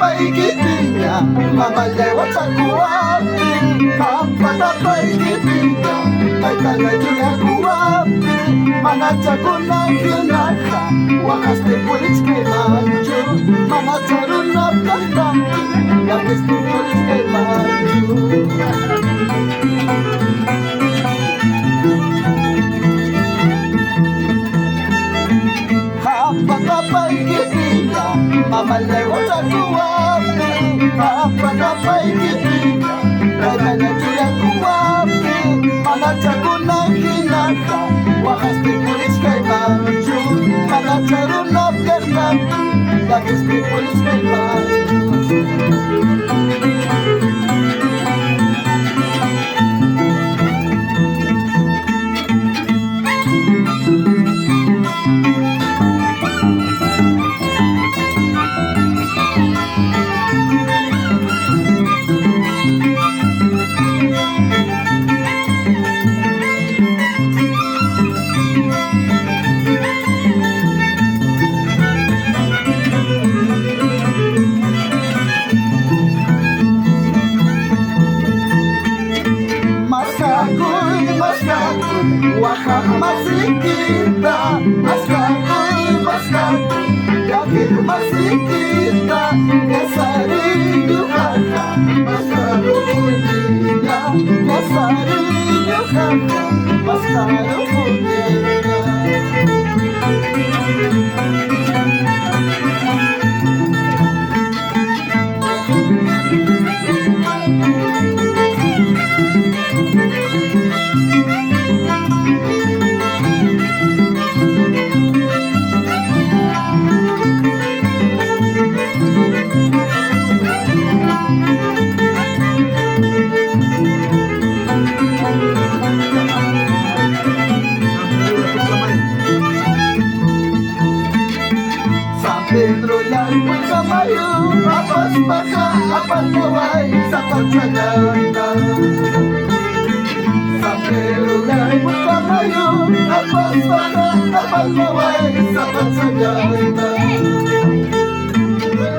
paigibinya, mamalewa sa kuwapi. Kapag paigibinya, may talaga kuwapi. Mga tsagunang kinaka, wakas ni pulis kay Manju. Mga tsarunap ng dampi, wakas ni pulis kay Manju. Paigibinya, mamalewa sa kuwapi. Kapag paigibinya, may talaga kuwapi. Mga tsagunang kinaka, wakas ni pulis kay Manju. Mga tsarunap ng dampi, wakas ni pulis kay Manju. Waka masih kita, maskakul, yakin masih kita. Kesari duhaka, maskarukulinya. Kesari duhaka, maskarukulinya. Pedro lang magkamayo, tapos baka kapal naway sa pagsaganda. Sa Pedro lang magkamayo, tapos baka kapal naway sa pagsaganda.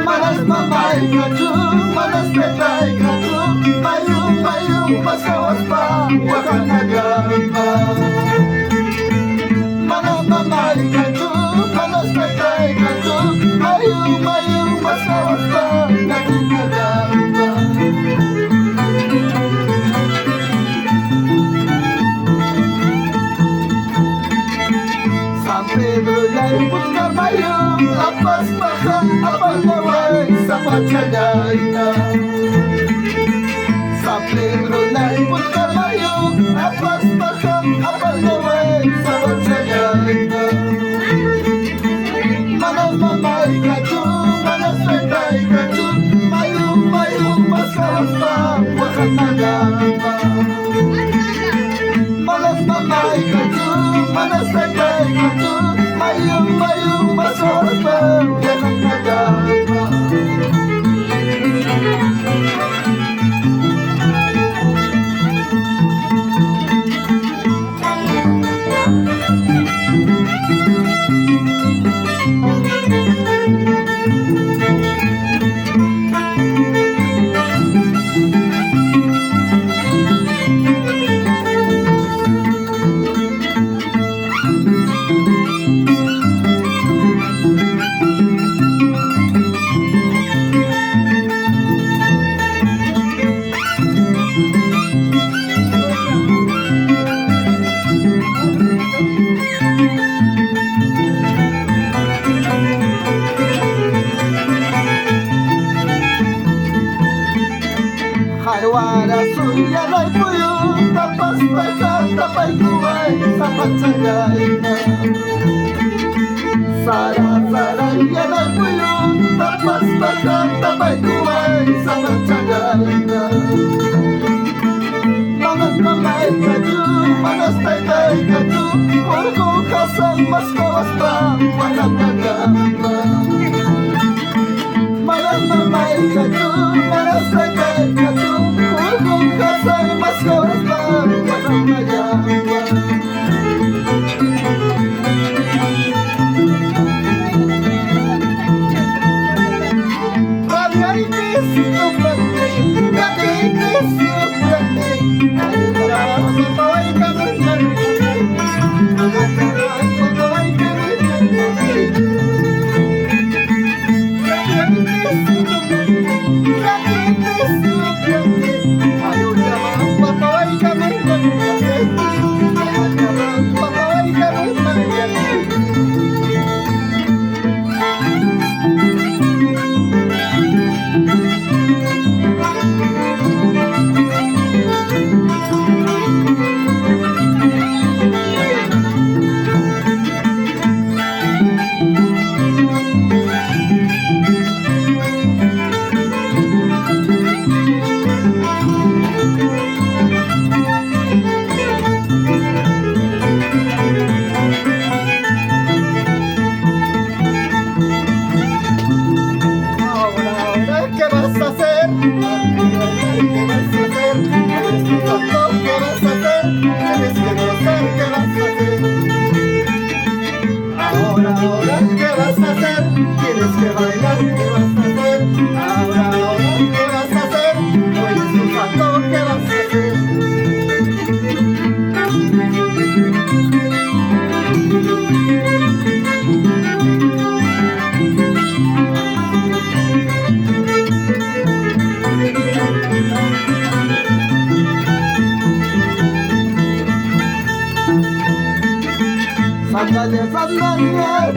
Manas mamay ka tu, manas petay ka tu, mayong masawas pa, wakang nagamba. Manas mamay ka tu, manas petay ka tu, mayong masawas pa, naging nagamba. San Pedro lang magkamayo, tapos baka kapal naway sa pagsaganda. San Pedro lang magkamayo, tapos baka kapal naway sa pagsaganda. Manas mamay ka tu, manas petay ka tu, mayong masawas pa, wakang nagamba. Manas mamay ka tu, manas petay ka tu, mayong masawas pa, wakang nagamba. Harwara suya lay puyo, tapos baka tapay kuway sa pagsaganda. Sara yan ay puyo, tapos baka tapay kuway sa pagsaganda. Mangas mamay ka tu, mangas tay ka tu, purko kasang mas kawas pa, walang nagamba. Mangas mamay ka tu, mangas tay ka tu, purko kasang mas kawas pa, walang nagamba. Rami ahora, ¿qué vas a hacer? Tienes que bailar, ¿qué vas a hacer? Ahora, ¿qué vas a hacer? Hoy es tu pato, ¿qué vas a hacer? Sandalias, sandalias,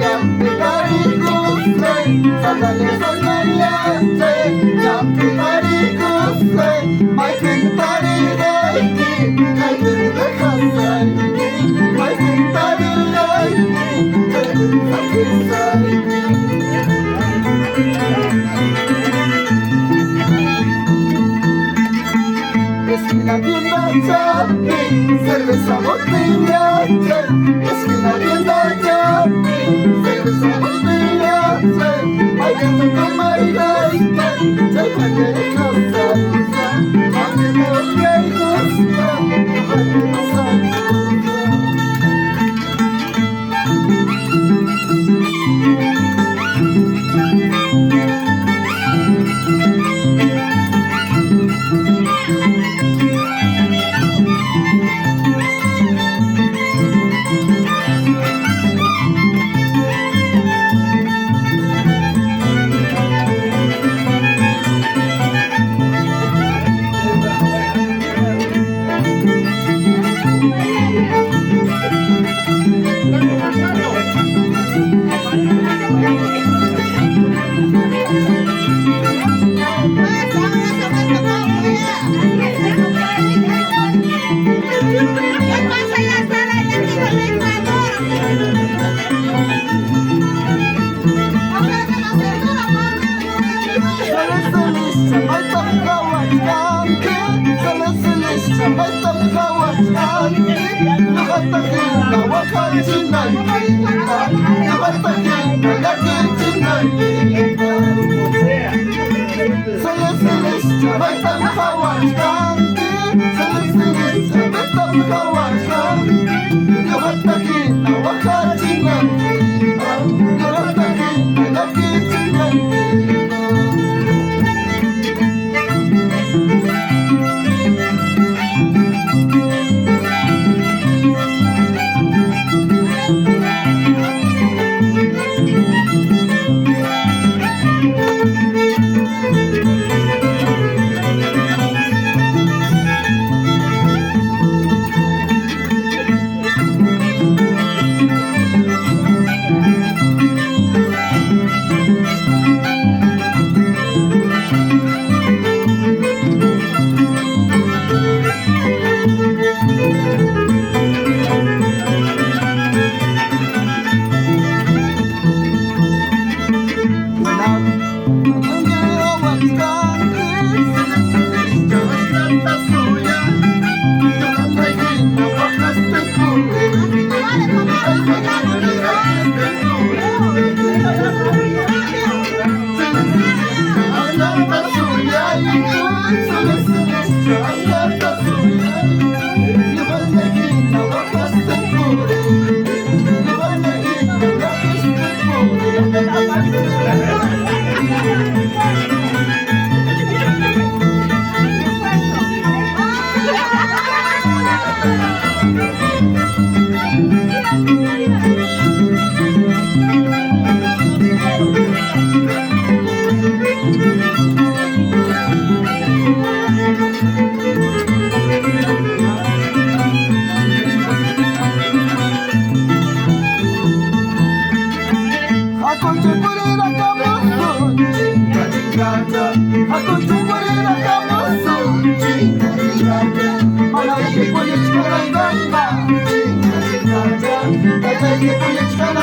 jampi tarikus, sandalias, sandalias, jampi tarikus, maikin taridaiki, jaikin dejasaiki, maikin taridaiki, jaikin dejasaiki. Esquina tienda Chapi, cerveza botella, esquina tienda Chapi, cerveza botella, bailando con Marilaita, ya cualquier cosa, bailando lo que hay gusta, bailando cosa. Malaiki punya cikaran gamba, cikaran gamba,